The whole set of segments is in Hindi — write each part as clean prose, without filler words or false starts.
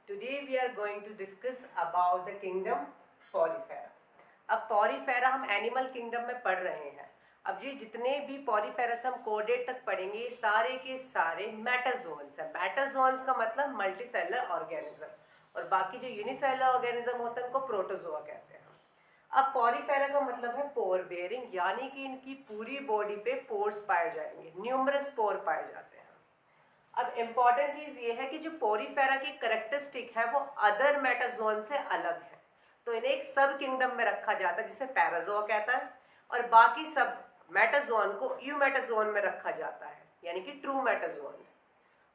Today we are going to discuss about the kingdom Porifera. अब पॉरीफेरा हम एनिमल किंगडम में पढ़ रहे हैं. अब ये जितने भी पॉरीफेरस हम कोडेट तक पढ़ेंगे सारे के सारे मेटाजोन्स हैं. मेटाजोन्स का मतलब मल्टी सेलुलर ऑर्गेनिज्म, और बाकी जो यूनिसेलुलर ऑर्गेनिज्म होते हैं उनको प्रोटोजोआ कहते हैं. अब पॉरीफेरा का मतलब है पोर बेयरिंग, यानी कि इनकी पूरी बॉडी पे पोर्स पाए जाएंगे, न्यूमरस पोर पाए जाते हैं. अब इम्पॉर्टेंट चीज ये है कि जो पोरीफेरा की करेक्टरिस्टिक है वो अदर मेटाजोन से अलग है, तो इन्हें एक सब किंगडम में रखा जाता है जिसे पैराजोआ कहता है, और बाकी सब मेटाजोन को यूमेटाजोन में रखा जाता है, यानी कि ट्रू मेटाजोन.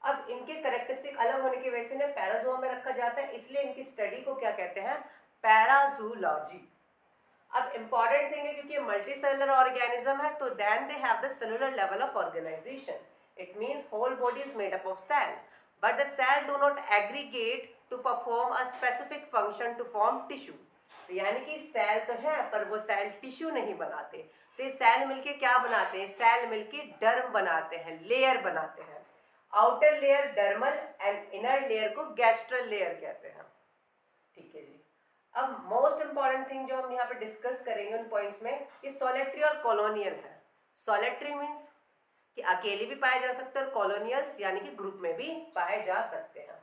अब इनके करेक्टरिस्टिक अलग होने की वजह से इन्हें पैराजोआ में रखा जाता है, इसलिए इनकी स्टडी को क्या कहते हैं, पैराजूलॉजी. अब इंपॉर्टेंट थिंग है क्योंकि मल्टी सेलुलर ऑर्गेनिज्म है, तो then they have the cellular level of organisation. It means whole body is made up of cell, but the cell do not aggregate to perform a specific function to form tissue. तो यानी कि सेल तो है पर वो सेल टिश्यू नहीं बनाते. तो ये सेल मिलके क्या बनाते हैं, सेल मिलके डर्म बनाते हैं, लेयर बनाते हैं. Outer layer dermal and inner layer को गैस्ट्रल लेयर कहते हैं. ठीक है जी. अब मोस्ट इंपॉर्टेंट थिंग जो हम यहाँ पे डिस्कस करेंगे उन पॉइंट्स में, ये सॉलिटरी और कॉलोनियल है. सॉलिटरी मीन्स कि अकेले भी पाए जा सकते हैं, और कॉलोनियल्स यानी कि ग्रुप में भी पाए जा सकते हैं.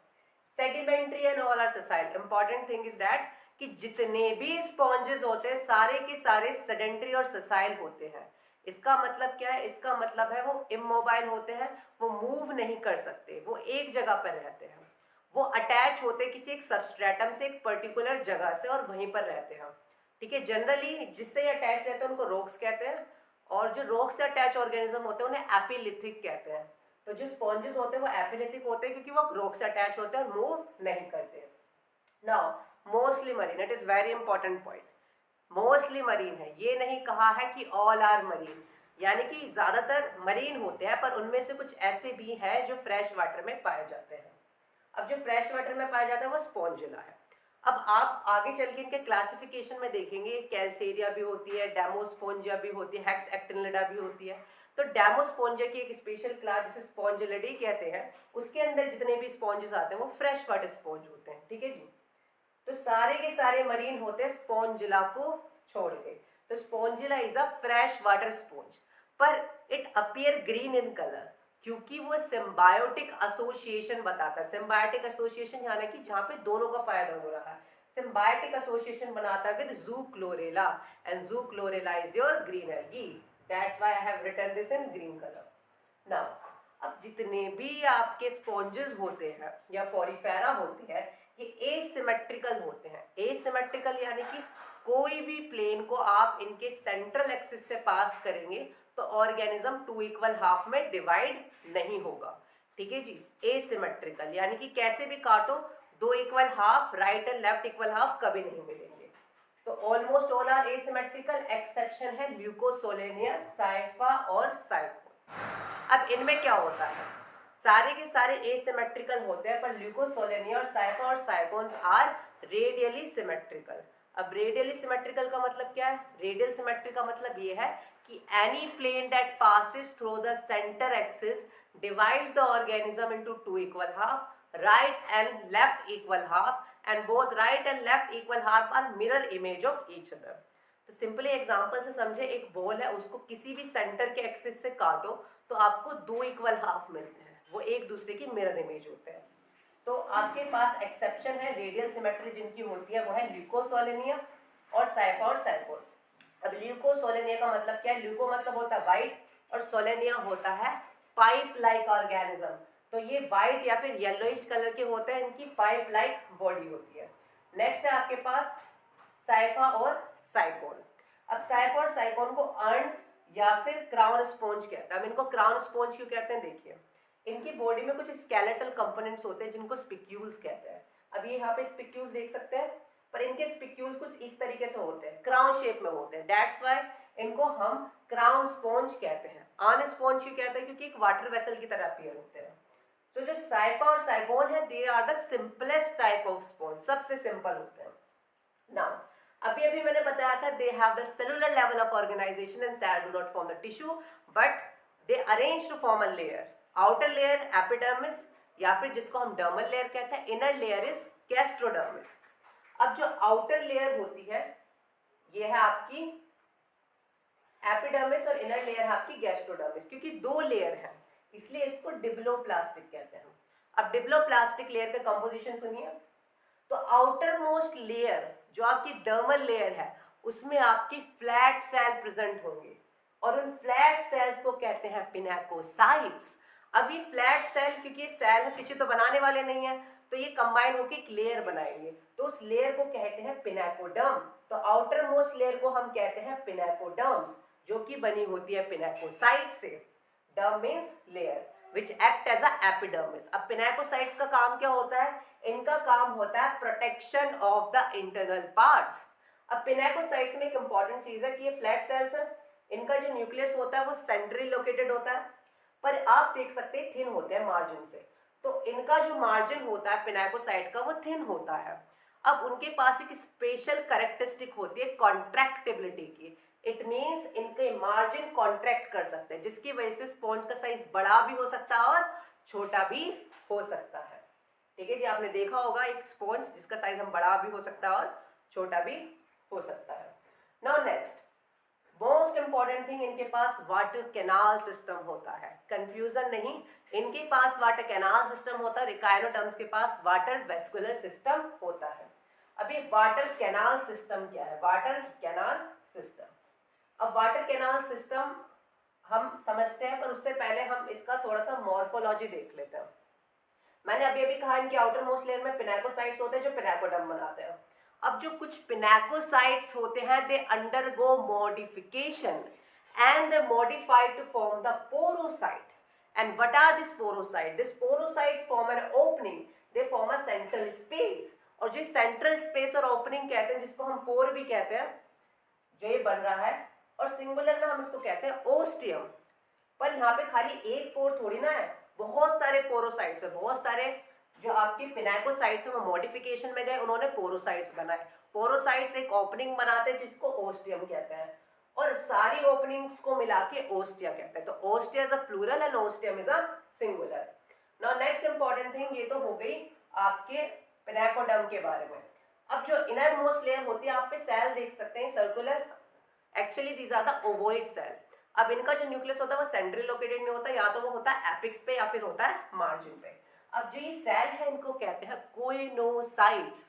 Sedimentary and all are sessile. Important thing is that कि जितने भी स्पॉन्जेस होते हैं सारे के सारे सेडेंट्री और ससाइल होते हैं. इसका मतलब क्या है, इसका मतलब है वो इमोबाइल होते हैं, वो मूव नहीं कर सकते, वो एक जगह पर रहते हैं. वो अटैच होते हैं किसी एक सबस्ट्रेटम से एक पर्टिकुलर जगह से और वहीं पर रहते हैं. ठीक है. जनरली जिससे अटैच रहते हैं उनको रोक्स कहते हैं, और जो रॉक से अटैच ऑर्गेनिज्म होते हैं उन्हें एपिलिथिक कहते हैं. तो जो स्पॉन्जेस होते हैं वो एपिलिथिक होते हैं क्योंकि वो रॉक से अटैच होते हैं और मूव नहीं करते. Now mostly marine, it is very important point. Mostly marine है, ये नहीं कहा है कि ऑल आर मरीन, यानी कि ज्यादातर मरीन होते हैं, पर उनमें से कुछ ऐसे भी हैं जो फ्रेश वाटर में पाए जाते हैं. अब जो फ्रेश वाटर में पाया जाता है वो स्पॉन्जिला है. अब आप आगे चल के इनके क्लासिफिकेशन में देखेंगे, कैल्सेरिया भी होती है, डेमोस्पोंजिया भी होती है, हेक्स एक्टिनिलिडा भी होती है. तो डेमोस्पोंजिया की एक स्पेशल क्लास जिसे स्पॉन्जिलिडी कहते हैं, उसके अंदर जितने भी स्पॉन्जेस आते हैं वो फ्रेश वाटर स्पॉन्ज होते हैं. ठीक है जी. तो सारे के सारे मरीन होते हैं स्पॉन्जिला को छोड़ के. तो spongilla is a fresh water sponge, पर it appear green in colour क्योंकि वो सिम्बायोटिक एसोसिएशन बताता है. सिम्बायोटिक एसोसिएशन यानी कि जहाँ पे दोनों का फायदा हो रहा है. सिम्बायोटिक एसोसिएशन बनाता है with zoochlorella, and zoochlorella is your green algae. That's why I have written this in green colour. Now अब जितने भी आपके स्पॉन्जेस होते हैं या पॉरीफेरा होते हैं, ये एसिमेट्रिकल होते हैं. एसिमेट्रिकल यानी कि कोई भी प्लेन को आप इनके सेंट्रल एक्सिस से पास करेंगे तो ऑर्गेनिज्म टू इक्वल हाफ में डिवाइड नहीं होगा. ठीक है जी. एसिमेट्रिकल यानी कि कैसे भी काटो दो equal half, right and left equal half कभी नहीं मिलेंगे. तो almost all are asymmetrical, exception है ल्यूकोसोलेनिया, साइफा और साइकोन. अब इनमें क्या होता है, सारे के सारे एसिमेट्रिकल होते हैं, पर ल्यूकोसोलेनिया और साइफा और साइकोन्स आर रेडियली सिमेट्रिकल. अब रेडियली सिमेट्रिकल का मतलब क्या है, रेडियल सिमेट्री का मतलब ये है कि any plane that passes through the centre axis divides the organism into two equal half, right and left equal half, and both right and left equal half are mirror image of each other. तो सिंपली एग्जांपल से समझे, एक बॉल है, उसको किसी भी सेंटर के एक्सिस से काटो तो आपको दो इक्वल हाफ मिलते हैं, वो एक दूसरे की मिरर इमेज होते हैं. तो आपके पास एक्सेप्शन है, रेडियल सिमेट्री जिनकी होती है वो है ल्यूकोसोलेनिया और साइफा और साइकोन. अब ल्यूकोसोलेनिया का मतलब क्या है, ल्यूको मतलब होता है व्हाइट और सोलेनिया होता है पाइप लाइक ऑर्गेनिज्म. तो ये व्हाइट या फिर येलोइश कलर के होते हैं, इनकी पाइप लाइक बॉडी होती है. नेक्स्ट है आपके पास साइफा और साइकोन. अब साइफा और साइकोन को अर्न या फिर क्राउन स्पॉन्ज कहते हैं. अब इनको क्राउन स्पॉन्ज क्यों कहते हैं, देखिए इनकी बॉडी में कुछ स्केलेटल कंपोनेंट्स होते हैं जिनको स्पिक्यूल्स कहते हैं. अब ये यहाँ पे स्पिक्यूल्स देख सकते हैं, पर इनके स्पिक्यूल्स कुछ इस तरीके से होते हैं, क्राउन शेप में होते हैं. दैट्स व्हाई इनको हम क्राउन स्पॉन्ज कहते हैं. अर्न स्पॉन्ज क्यों कहते हैं, क्योंकि एक वाटर वेसल की तरह अपीयर होते हैं. तो जो साइफा और साइकोन है they are the simplest type of sponge, सबसे सिंपल होते हैं. नाउ अभी मैंने बताया था they have the cellular level of organisation and cell do not form the tissue, but they arrange to form a layer. Outer layer epidermis, या फिर जिसको हम डर्मल लेयर कहते हैं, इनर लेयर इज गैस्ट्रोडर्मिस। अब जो आउटर लेयर होती है ये है आपकी एपिडर्मिस और इनर लेयर है आपकी गैस्ट्रोडर्मिस। क्योंकि दो लेयर है इसलिए इसको डिप्लोप्लास्टिक कहते हैं। अब डिप्लोप्लास्टिक लेयर का कंपोजिशन सुनिए। तो आउटर मोस्ट लेयर जो आपकी डर्मल लेयर है उसमें आपकी फ्लैट सेल प्रेजेंट होंगे और उन फ्लैट सेल्स को कहते हैं पिनाकोसाइट्स। अभी फ्लैट सेल क्योंकि सेल किसी तो बनाने वाले नहीं है तो ये कंबाइन होकर एक लेयर बनाएंगे तो उस लेयर को कहते हैं पिनाकोडर्म। तो आउटर मोस्ट लेयर को हम कहते हैं पिनाकोडर्म्स जो कि बनी होती है पिनाकोसाइट से। Derm means layer which act as a epidermis। अब पिनाकोसाइट्स का काम क्या होता है? इनका काम होता है protection of the internal parts. अब पिनाकोसाइट्स में एक इंपॉर्टेंट चीज है कि ये फ्लैट सेल्स है, इनका जो न्यूक्लियस होता है वो सेंट्रली लोकेटेड होता है, पर आप देख सकते हैं थिन होते हैं मार्जिन से। तो इनका जो मार्जिन होता है पिनाकोसाइट का वो थिन होता है। अब उनके पास एक स्पेशल कैरेक्टरिस्टिक होती है कॉन्ट्रैक्टिबिलिटी की। इट मीन्स इनके मार्जिन कॉन्ट्रैक्ट कर सकते हैं जिसकी वजह से स्पॉन्ज का साइज बड़ा भी हो सकता है और छोटा भी हो सकता है। ठीक है जी, आपने देखा होगा एक स्पॉन्ज जिसका साइज हम बड़ा भी हो सकता है और छोटा भी हो सकता है। Now next most important thing, इनके पास वाटर कैनाल सिस्टम होता है। कंफ्यूजन नहीं, इनके पास वाटर कैनाल सिस्टम होता है, रिकाइनोडर्म्स के पास वाटर वेस्कुलर सिस्टम होता है। अभी वाटर कैनाल सिस्टम क्या है? वाटर कैनाल सिस्टम, अब वाटर कैनाल सिस्टम हम समझते हैं पर उससे पहले हम इसका थोड़ा सा मॉर्फोलॉजी देख लेते हैं। मैंने अभी अभी कहा इनके आउटर मोस्ट लेयर में पिनाकोसाइट्स होते हैं जो पिनाकोडर्म बनाते हैं। अब जो कुछ पिनाकोसाइट्स होते हैं they undergo modification and they modify to form the porocyte. And what are this porocyte? This porocytes form an opening, they form a central space. और जो सेंट्रल स्पेस और ओपनिंग कहते हैं जिसको हम पोर भी कहते हैं, जो ये बन रहा है, और सिंगुलर में हम इसको कहते हैं ओस्टियम। पर यहाँ पे खाली एक पोर थोड़ी ना है, बहुत सारे पोरोसाइट्स है, बहुत सारे जो आपके पिनाकोसाइट्स है वो मॉडिफिकेशन में गए, उन्होंने पोरोसाइट्स बनाए। पोरोसाइट्स एक ओपनिंग बनाते हैं जिसको ओस्टियम कहते हैं और सारी ओपनिंग्स को मिला के ओस्टिया कहते हैं। तो ostia is a plural and ostium is a singular. Now next important thing, ये तो हो गई आपके पिनाकोडर्म के बारे में। अब जो इनर मोस्ट लेयर होती है आप पे सेल देख सकते हैं circular, actually these are the ovoid cell. अब इनका जो न्यूक्लियस होता है वो सेंट्रली लोकेटेड नहीं होता, या तो वो होता है एपिक्स पे या फिर होता है मार्जिन पे। अब जो ये सेल है इनको कहते हैं कोइनोसाइट्स,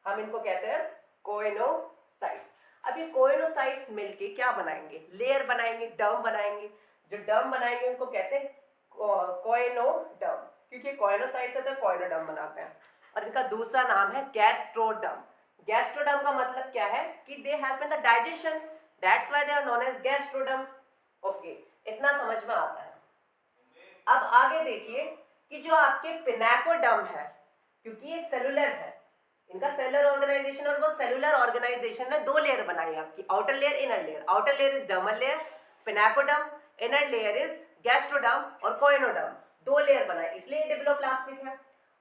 हम इनको कहते हैं कोइनोसाइट्स। अब ये कोइनोसाइट्स मिलके क्या बनाएंगे? लेयर बनाएंगे, डर्म बनाएंगे। जो डर्म बनाएंगे उनको कहते हैं कोइनोडर्म, क्योंकि कोइनोसाइट्स होते हैं कोइनोडर्म बनाते हैं। और इनका दूसरा नाम है गैस्ट्रोडर्म। गैस्ट्रोडर्म का मतलब क्या है कि they help in the digestion, that's why they are known as gastroderm. Okay, इतना समझ में आता है। अब आगे देखिए कि जो आपके पिनाकोडर्म है, क्योंकि ये सेलुलर है, इनका सेलुलर ऑर्गेनाइजेशन, और वो सेलुलर ऑर्गेनाइजेशन ने दो लेयर बनाई आपकी, outer layer inner layer. Outer layer is dermal layer pinacoderm, inner layer is gastroderm और कोइनोडर्म, दो लेयर बनाए इसलिए डिप्लोप्लास्टिक है।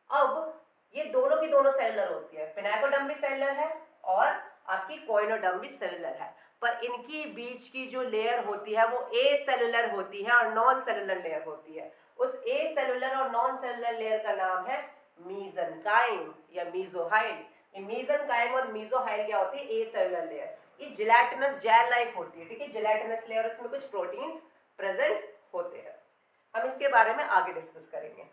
अब ये दोनों की दोनों सेलुलर होती है, पिनाकोडर्म भी सेलुलर है और आपकी कोइनोडर्म भी सेलुलर है, पर इनकी बीच की जो लेयर होती है वो ए सेलुलर होती है और नॉन सेलुलर लेयर होती है। उस ए सेलुलर और नॉन सेलुलर लेयर का नाम है मीजनकाइम या मीजोहाइल। ये मीजनकाइम और मीजोहाइल क्या होती है? ए सेलुलर लेयर। ये जिलेटिनस जेल लाइक होती है, ठीक है, जिलेटिनस लेयर, इसमें कुछ प्रोटीन्स प्रेजेंट होते हैं। हम इसके बारे में आगे डिस्कस करेंगे।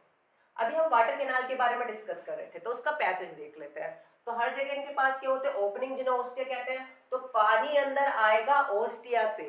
अभी हम वाटर कैनाल के बारे में डिस्कस कर रहे थे तो उसका पैसेज देख लेते हैं। तो हर जगह इनके पास क्या होते हैं? ओपनिंग, जिन्हें ओस्टिया कहते हैं। तो पानी अंदर आएगा ओस्टिया से,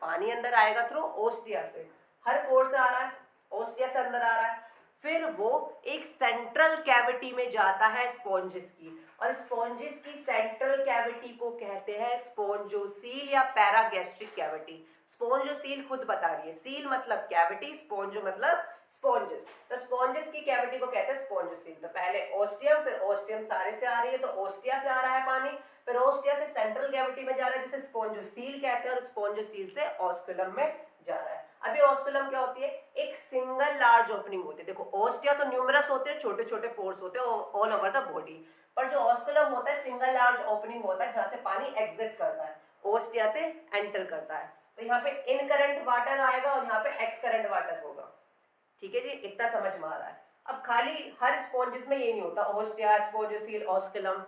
पानी अंदर आएगा थ्रू ओस्टिया से, हर पोर से आ रहा है, ओस्टिया से अंदर आ रहा है। फिर वो एक सेंट्रल कैविटी में जाता है स्पॉन्जिस की, और स्पॉन्जिस की सेंट्रल कैविटी को कहते हैं स्पॉन्जोसील या पैरागैस्ट्रिक कैविटी। स्पॉन्जोसील खुद बता रही है, सील मतलब कैविटी, स्पॉन्जो मतलब स्पॉन्जिस। तो स्पॉन्जिस की कैविटी को कहते हैं स्पॉन्जोसील। तो पहले ओस्टियम, फिर ओस्टियम सारे से आ रही है तो ओस्टिया से आ रहा है पानी, फिर ओस्टिया से सेंट्रल कैविटी में जा रहा है जिसे स्पॉन्जोसील कहते हैं, और स्पॉन्जोसील से ऑस्कुलम में जा रहा है। अभी ऑस्कुलम क्या होती है? एक सिंगल लार्ज ओपनिंग होती है। देखो ओस्टिया तो न्यूमरस होते हैं, छोटे छोटे पोर्स होते हैं ऑल ओवर द बॉडी, पर जो ऑस्कुलम होता है सिंगल लार्ज ओपनिंग होता है जहां से पानी एग्जिट करता है, ओस्टिया से एंटर करता है। तो यहाँ पे इन करंट वाटर आएगा और यहाँ पे एक्स करंट वाटर होगा। ठीक है जी, इतना समझ में आ रहा है। अब खाली हर स्पॉन्जेस में ये नहीं होता, ओस्टिया, स्पोंजियोसील, ऑस्कुलम,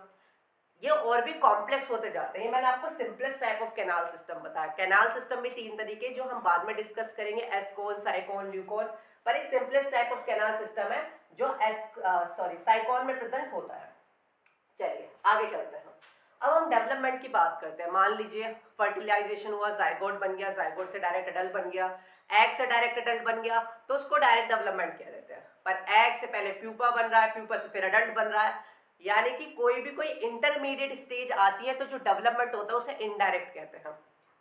ये और भी कॉम्प्लेक्स होते जाते हैं। ये मैंने आपको simplest type of canal system बताया। कैनाल सिस्टम में 3 तरीके जो हम बाद में डिस्कस करेंगे, एस्कोन, साइकोन, ल्यूकोन, पर ये simplest type of canal system है जो साइकोन में प्रेजेंट होता है। चलिए आगे चलते हैं। अब हम डेवलपमेंट की बात करते हैं। मान लीजिए फर्टिलाइजेशन हुआ, जाइगोट बन गया, जाइगोट से डायरेक्ट अडल्ट बन गया, एग से डायरेक्ट अडल्ट बन गया, तो उसको डायरेक्ट डेवलपमेंट कह देते हैं। पर एग से पहले प्यूपा बन रहा है, प्यूपा से फिर अडल्ट बन रहा है, यानी कि कोई इंटरमीडिएट स्टेज आती है तो जो डेवलपमेंट होता है उसे इनडायरेक्ट कहते हैं।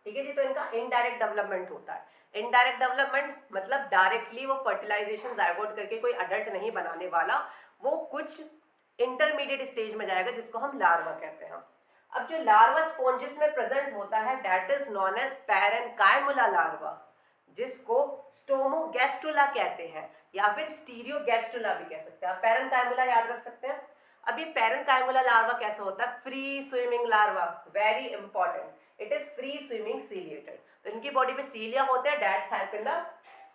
ठीक है जी, तो इनका इनडायरेक्ट डेवलपमेंट होता है। इनडायरेक्ट डेवलपमेंट मतलब डायरेक्टली वो फर्टिलाइजेशन जाइगोट करके कोई अडल्ट नहीं बनाने वाला, वो कुछ इंटरमीडिएट स्टेज में जाएगा जिसको हम लार्वा कहते हैं। अब जो लार्वा स्पॉन्जेस में प्रेजेंट होता है that is known as parenchymula larva, जिसको स्टोमोगैस्ट्रुला कहते हैं या फिर स्टीरियोगैस्ट्रुला भी कह सकते हैं। आप पैरेन्काइमुला याद रख सकते हैं। अब ये पैरेन्काइमुला लार्वा कैसा होता है? Free swimming larva, very important, it is free swimming ciliated. तो इनकी बॉडी में सीलिया होते हैं that help in the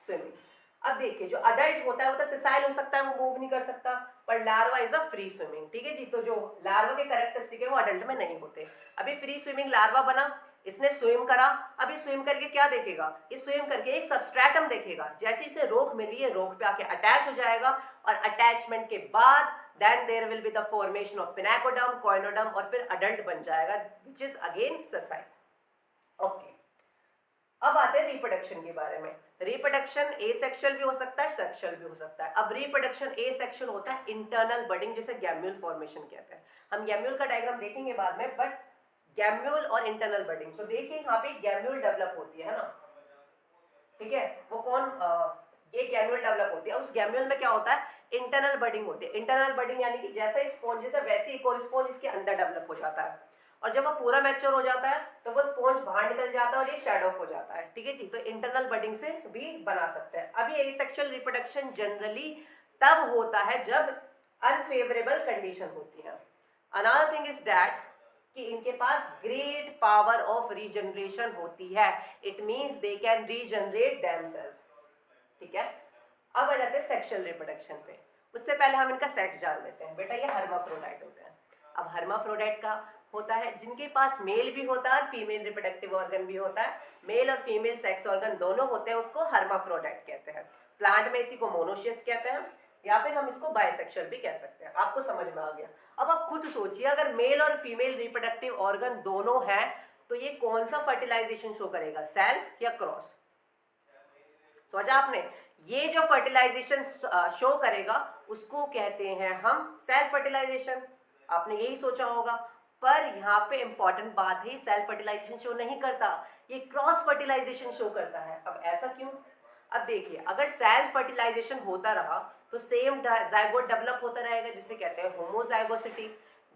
swimming. अब देखिए जो अडल्ट होता है वो तो सिसाइल हो सकता है, वो मूव नहीं कर सकता, पर larva is a free swimming. ठीक है जी, तो जो लार्वा के कैरेक्टरिस्टिक है वो अडल्ट में नहीं होते। अभी फ्री स्विमिंग लार्वा बना, इसने स्विम करा, अब ये स्विम करके क्या देखेगा? ये स्विम करके एक सबस्ट्रेटम देखेगा, जैसे इसे रोक मिली है रोक पे आके अटैच हो जाएगा, और अटैचमेंट के बाद then there will be the formation of pinacoderm, choanoderm, और फिर अडल्ट बन जाएगा which is again sessile. Okay, अब आते हैं रिप्रोडक्शन के बारे में। रिप्रोडक्शन एसेक्सुअल भी हो सकता है, सेक्सुअल भी हो सकता है। अब रिप्रोडक्शन एसेक्सुअल होता है इंटरनल बडिंग, जिसे गैम्यूल फॉर्मेशन कहते हैं। हम गैम्यूल का डायग्राम देखेंगे बाद में, बट गैम्यूल और इंटरनल बडिंग, तो देखिए यहाँ पे गैम्यूल डेवलप होती है ना, ठीक है, वो कौन ये गैम्यूल डेवलप होती है। उस गैम्यूल में क्या होता है? इंटरनल बडिंग होती है। इंटरनल बडिंग यानी कि जैसे स्पॉन्जेस है वैसे ही एक और स्पॉन्ज इसके अंदर डेवलप हो जाता है, और जब वो पूरा मैच्योर हो जाता है तो वो स्पॉन्ज बाहर निकल जाता है और ये शेड ऑफ हो जाता है। ठीक है जी, तो इंटरनल बडिंग से भी बना सकते हैं। अब ये एसेक्सुअल रिप्रोडक्शन जनरली तब होता है जब अनफेवरेबल कंडीशन होती है। अनदर थिंग इज दैट कि इनके पास ग्रेट पावर ऑफ रीजनरेशन होती है, it means they can regenerate themselves. ठीक है, अब आ जाते हैं सेक्सुअल रिप्रोडक्शन पे। उससे पहले हम इनका सेक्स जान लेते हैं। बेटा ये हर्माफ्रोडाइट होते हैं। अब हर्माफ्रोडाइट का होता है जिनके पास मेल भी होता है और फीमेल रिप्रोडक्टिव ऑर्गन भी होता है, मेल और फीमेल सेक्स ऑर्गन दोनों होते हैं, उसको हर्माफ्रोडाइट कहते हैं। प्लांट में इसी को मोनोशियस कहते हैं, या फिर हम इसको बायसेक्सुअल भी कह सकते हैं। आपको समझ में आ गया। अब आप खुद सोचिए, अगर मेल और फीमेल रिप्रोडक्टिव ऑर्गन दोनों हैं तो ये कौन सा फर्टिलाइजेशन शो करेगा, सेल्फ या क्रॉस? सोचा आपने? ये जो फर्टिलाइजेशन शो करेगा उसको कहते हैं हम सेल्फ फर्टिलाइजेशन। आपने यही सोचा होगा, पर यहाँ पे इंपॉर्टेंट बात है, सेल्फ फर्टिलाइजेशन शो नहीं करता, ये क्रॉस फर्टिलाइजेशन शो करता है। अब ऐसा क्यों? अब देखिए, अगर सेल्फ फर्टिलाइजेशन होता रहा तो सेम जाइगोट डेवलप होता रहेगा, जिसे कहते हैं होमोजाइगोसिटी,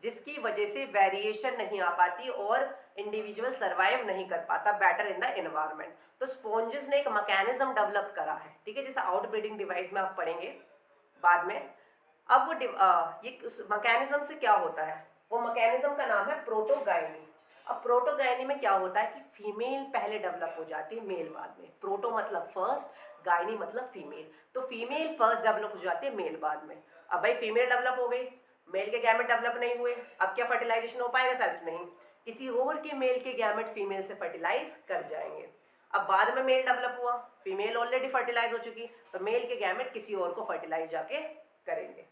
जिसकी वजह से वेरिएशन नहीं आ पाती और इंडिविजुअल सर्वाइव नहीं कर पाता बेटर इन द एनवायरनमेंट। तो स्पॉन्जेस ने एक मैकेनिज्म डेवलप करा है, ठीक है, जैसे आउटब्रीडिंग डिवाइस में आप पढ़ेंगे बाद में। अब वो ये उस मैकेनिज्म से क्या होता है, वो मैकेनिज्म का नाम है प्रोटोगाइनी। अब प्रोटोगाइनी में क्या होता है कि फीमेल पहले डेवलप हो जाती है, मेल बाद में। प्रोटो मतलब फर्स्ट, गाइनी मतलब फीमेल, तो फीमेल फर्स्ट डेवलप हो जाती है, मेल बाद में। अब भाई फीमेल डेवलप हो गई, मेल के गैमेट डेवलप नहीं हुए, अब क्या फर्टिलाइजेशन हो पाएगा? सेल्फ नहीं, किसी और के मेल के गैमेट फीमेल से फर्टिलाइज कर जाएंगे। अब बाद में मेल डेवलप हुआ, फीमेल ऑलरेडी फर्टिलाइज हो चुकी, तो मेल के गैमेट किसी और को फर्टिलाइज जाके करेंगे।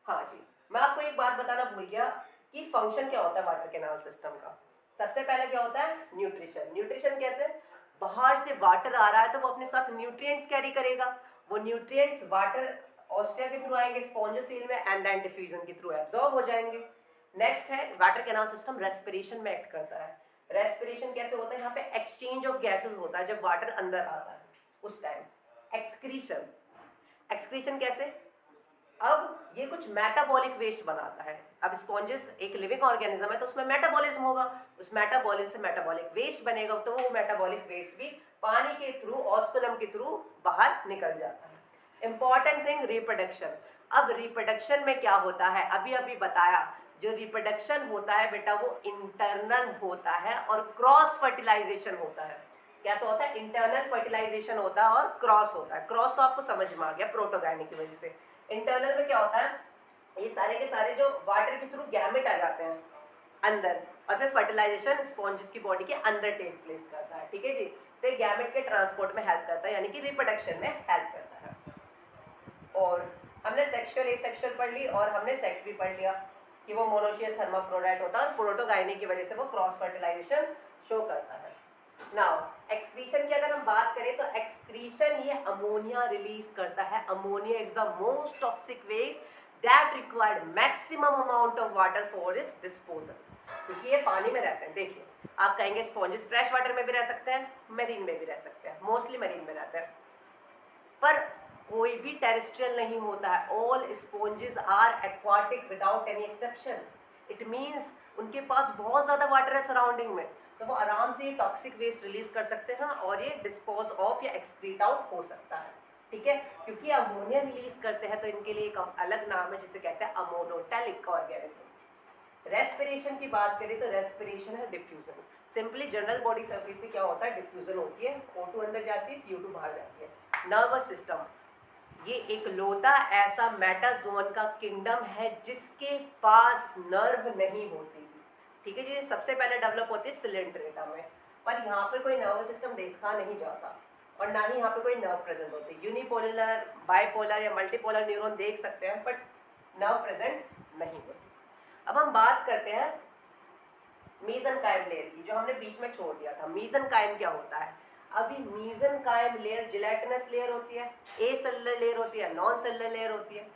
हाँ जी, मैं आपको एक बात बताना भूल गया कि फंक्शन क्या होता है वाटर कैनाल सिस्टम का। सबसे पहले क्या होता है? न्यूट्रिशन। न्यूट्रिशन कैसे? बाहर से वाटर आ रहा है तो वो अपने साथ न्यूट्रिएंट्स कैरी करेगा, वो न्यूट्रिएंट्स वाटर ऑस्टिया के थ्रू आएंगे स्पॉन्जोसील में, एंड देन डिफ्यूजन के थ्रू एब्जॉर्ब हो जाएंगे। नेक्स्ट है वाटर कैनाल सिस्टम रेस्पिरेशन में एक्ट करता है। रेस्पिरेशन कैसे होता है? यहाँ पे एक्सचेंज ऑफ गैसेस होता है जब वाटर अंदर आता है उस टाइम। एक्सक्रीशन, एक्सक्रीशन कैसे? अब ये कुछ मेटाबॉलिक वेस्ट बनाता है। अब स्पॉन्जेस एक लिविंग ऑर्गेनिज्म है तो उसमें मेटाबॉलिज्म होगा, उस मेटाबॉलिज्म से मेटाबॉलिक वेस्ट बनेगा, तो वो मेटाबॉलिक वेस्ट भी पानी के थ्रू, ऑस्कुलम के थ्रू बाहर निकल जाता है। Important thing reproduction. अब रिप्रोडक्शन में क्या होता है? अभी अभी बताया, जो रिप्रोडक्शन होता है बेटा वो इंटरनल होता है और क्रॉस फर्टिलाइजेशन होता है। कैसा होता है? इंटरनल फर्टिलाइजेशन होता है और क्रॉस होता है। क्रॉस तो आपको समझ में आ गया, प्रोटोगाइनी की वजह से। इंटरनल में क्या होता है, ये सारे के सारे जो वाटर के थ्रू गैमेट आ जाते हैं अंदर, और फिर फर्टिलाइजेशन स्पॉन्जेस की बॉडी के अंदर टेक प्लेस करता है, ठीक है जी। तो ये गैमेट के ट्रांसपोर्ट में हेल्प करता है, यानी कि रिप्रोडक्शन में हेल्प करता है। और हमने सेक्सुअल एसेक्सुअल पढ़ ली, और हमने सेक्स भी पढ़ लिया कि वो मोनोशियस हर्माफ्रोडाइट होता है, और प्रोटोगाइनी की वजह से वो क्रॉस फर्टिलाइजेशन शो करता है। नाउ एक्सक्रीशन की अगर हम बात करें तो एक्सक्रीशन ये अमोनिया रिलीज करता है। Ammonia is the most toxic waste that required maximum amount of water for its disposal, क्योंकि ये पानी में रहते हैं। देखिए आप कहेंगे स्पॉन्जेस फ्रेश वाटर में भी रह सकते हैं, मेरीन में भी रह सकते हैं, मोस्टली मेरीन में रहते हैं, पर कोई भी टेरेस्ट्रियल नहीं होता है। All sponges are aquatic without any exception. It means उनके पास बहुत ज़्यादा वाटर है सराउंडिंग में, तो वो आराम से ये टॉक्सिक वेस्ट रिलीज कर सकते हैं और ये डिस्पोज ऑफ या एक्सक्रीट आउट हो सकता है, ठीक है। क्योंकि अमोनिया रिलीज करते हैं तो इनके लिए एक अलग नाम है जिसे कहते हैं अमोनोटेलिक ऑर्गेनिज्म। रेस्पिरेशन की बात करें तो रेस्पिरेशन है diffusion. Simply general body surface से क्या होता है, डिफ्यूजन होती है, O2 अंदर जाती है, CO2 बाहर जाती है। नर्वस सिस्टम, ये एक लौता ऐसा मेटाजोन का किंगडम है जिसके पास नर्व नहीं होती, ठीक है जी। सबसे पहले डेवलप होती है सिलेंड्रेटा में, पर यहाँ पर कोई नर्वस सिस्टम देखा नहीं जाता, और ना ही यहाँ पे कोई नर्व प्रेजेंट होती। यूनिपोलर, बाइपोलर या मल्टीपोलर न्यूरॉन देख सकते हैं, बट नर्व प्रेजेंट नहीं होती। अब हम बात करते हैं मीजनकाइम लेयर की, जो हमने बीच में छोड़ दिया था। मीजनकाइम क्या होता है? अभी मीजनकाइम लेयर जिलेटिनस लेयर होती है, ए सेलुलर लेयर होती है, नॉन सेलुलर लेयर होती है।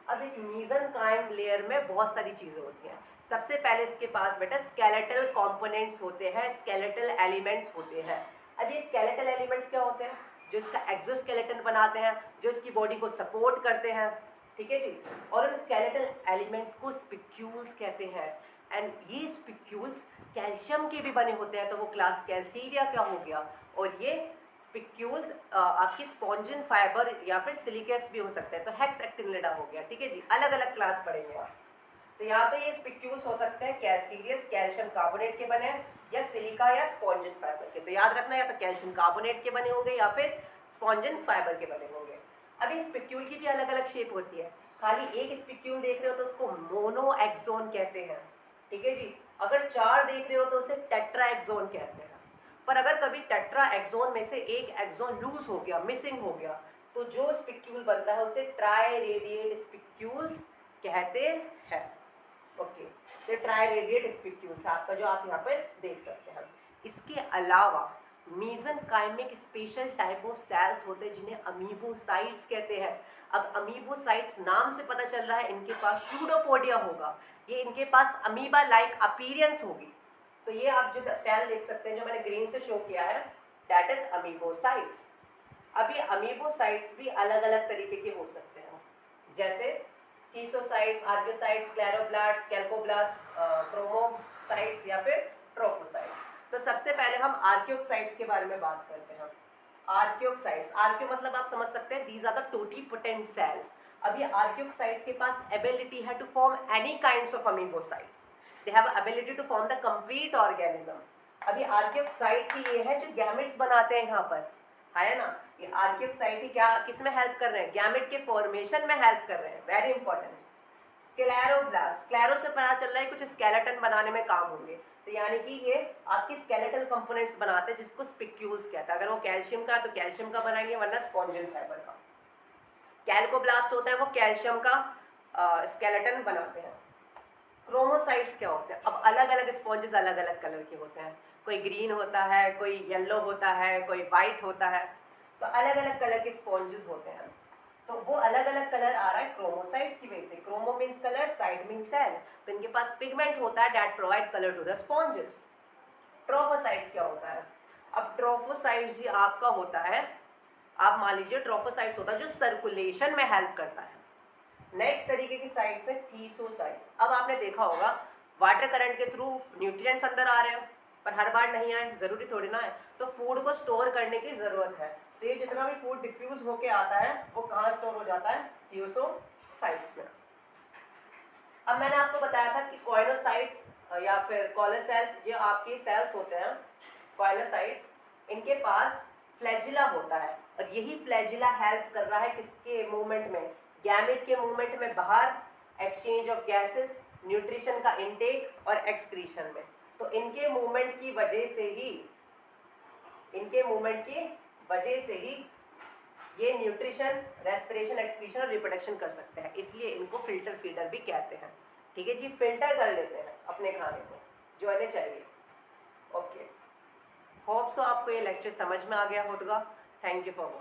अब इस मीजनकाइम लेयर में बहुत सारी चीजें होती हैं। सबसे पहले इसके पास बेटा स्केलेटल कंपोनेंट्स होते हैं, स्केलेटल एलिमेंट्स होते हैं। अब ये स्केलेटल एलिमेंट्स क्या होते हैं? जो इसका एक्सोस्केलेटन बनाते हैं, जो इसकी बॉडी को सपोर्ट करते हैं, ठीक है जी। और उन स्केलेटल एलिमेंट्स को स्पिक्यूल्स कहते हैं। एंड ये स्पिक्यूल्स कैल्शियम के भी बने होते हैं, तो वो क्लास कैल्सीरिया क्या हो गया। और ये स्पिक्यूल्स आपकी स्पॉन्जिन फाइबर या फिर सिलिकेस भी हो सकते हैं, तो हेक्स एक्टिनिलिडा हो गया, ठीक है जी। अलग अलग क्लास पढ़ेंगे आप। तो यहाँ पे ये स्पिक्यूल्स हो सकते हैं कैल्सीरियस, कैल्शियम कार्बोनेट के बने, या सिलिका या स्पॉन्जिन फाइबर के। तो याद रखना, या तो कैल्शियम कार्बोनेट के बने होंगे या फिर स्पॉन्जिन फाइबर के बने होंगे। अभी स्पिक्यूल की भी अलग अलग शेप होती है। खाली एक स्पिक्यूल देख रहे हो तो उसको मोनो एक्सोन कहते हैं, ठीक है जी। अगर 4 देख रहे हो तो उसे टेट्रा एक्सोन कहते हैं। पर अगर कभी टेट्रा एक्सोन में से एक एक्सोन लूज हो गया, मिसिंग हो गया, तो जो स्पिक्यूल बनता है उसे ट्राई रेडिएट स्पिक्यूल्स कहते हैं। ओके, तो ट्राई रेडिएट स्पिक्यूल्स आपका जो आप यहाँ पर देख सकते हैं। इसके अलावा मीजनकाइमिक स्पेशल टाइप ऑफ सेल्स होते हैं जिन्हें अमीबोसाइट्स कहते हैं। अब अमीबोसाइट्स नाम से पता चल रहा है इनके पास सूडोपोडिया होगा, ये इनके पास अमीबा लाइक अपीयरेंस होगी। तो ये आप जो सेल देख सकते हैं जो मैंने ग्रीन से शो किया है, दैट इज अमीबोसाइट्स। अब ये अमीबोसाइट्स भी अलग अलग तरीके के हो सकते हैं, जैसे टीसोसाइट्स, आर्कियोसाइट्स, स्क्लेरोब्लास्ट, कैल्कोब्लास्ट, क्रोमोसाइट्स या फिर ट्रोफोसाइट्स। तो सबसे पहले हम आर्कियोसाइट्स के बारे में बात करते हैं। आर्कियोसाइट्स, आर्कियो मतलब आप समझ सकते हैं these are the totipotent cell. अब ये आर्कियोसाइट्स के पास एबिलिटी है to form any kinds of amoebocytes. They have ability to form the complete organism. अभी आर्कियोसाइट ही ये है जो गैमेट्स बनाते हैं यहाँ पर, है ना। ये आर्कियोसाइट ही क्या किस में हेल्प कर रहे हैं? गैमेट के फॉर्मेशन में हेल्प कर रहे हैं, वेरी इंपॉर्टेंट। स्क्लेरोब्लास्ट, स्क्लेरो से पता चल रहा है कुछ स्केलेटन बनाने में काम होंगे, तो यानी कि ये आपकी स्केलेटल कंपोनेंट्स बनाते हैं जिसको स्पिक्यूल्स कहता है। अगर वो कैल्शियम का तो कैल्शियम का बनाएंगे, वरना स्पॉन्जिन फाइबर का। कैल्कोब्लास्ट होता है वो कैल्शियम का स्केलेटन बनाते हैं। क्रोमोसाइट्स क्या होते हैं? अब अलग अलग स्पॉन्जेस अलग अलग कलर के होते हैं, कोई ग्रीन होता है, कोई येलो होता है, कोई वाइट होता है, तो अलग अलग कलर के स्पॉन्जेस होते हैं। तो वो अलग अलग कलर आ रहा है क्रोमोसाइट्स की वजह से। Chromo means colour, cyte means cell, तो इनके पास पिगमेंट होता है that provide colour to the sponges. Trophocytes क्या होता है? अब ट्रोफोसाइट्स ही आपका होता है, आप मान लीजिए ट्रोफोसाइट्स होता है जो सर्कुलेशन में हेल्प करता है। नेक्स्ट तरीके की साइट्स है थीसोसाइट्स। अब आपने देखा होगा वाटर करंट के थ्रू न्यूट्रिएंट्स अंदर आ रहे हैं, पर हर बार नहीं आए, जरूरी थोड़ी ना है, तो फूड को स्टोर करने की जरूरत है। तो ये जितना भी फूड डिफ्यूज होके आता है वो कहाँ स्टोर हो जाता है? थियोसोसाइट्स में। अब मैंने आपको बताया था कि कॉइनोसाइट्स या फिर कॉलोसेल्स, जो आपके सेल्स होते हैं कॉइनोसाइट्स, इनके पास फ्लैजिला होता है, और यही फ्लैजिला हेल्प कर रहा है किसके मूवमेंट में? गैमेट के मूवमेंट में बाहर, एक्सचेंज ऑफ गैसेस, न्यूट्रिशन का इनटेक और एक्सक्रीशन में। तो इनके मूवमेंट की वजह से ही ये न्यूट्रिशन, रेस्पिरेशन, एक्सक्रीशन और रिप्रोडक्शन कर सकते हैं, इसलिए इनको फिल्टर फीडर भी कहते हैं। ठीक है जी, फिल्टर कर लेते हैं अपने खाने को जो इन्हें चाहिए। ओके, होप सो आपको ये लेक्चर समझ में आ गया होगा। Thank you for watching.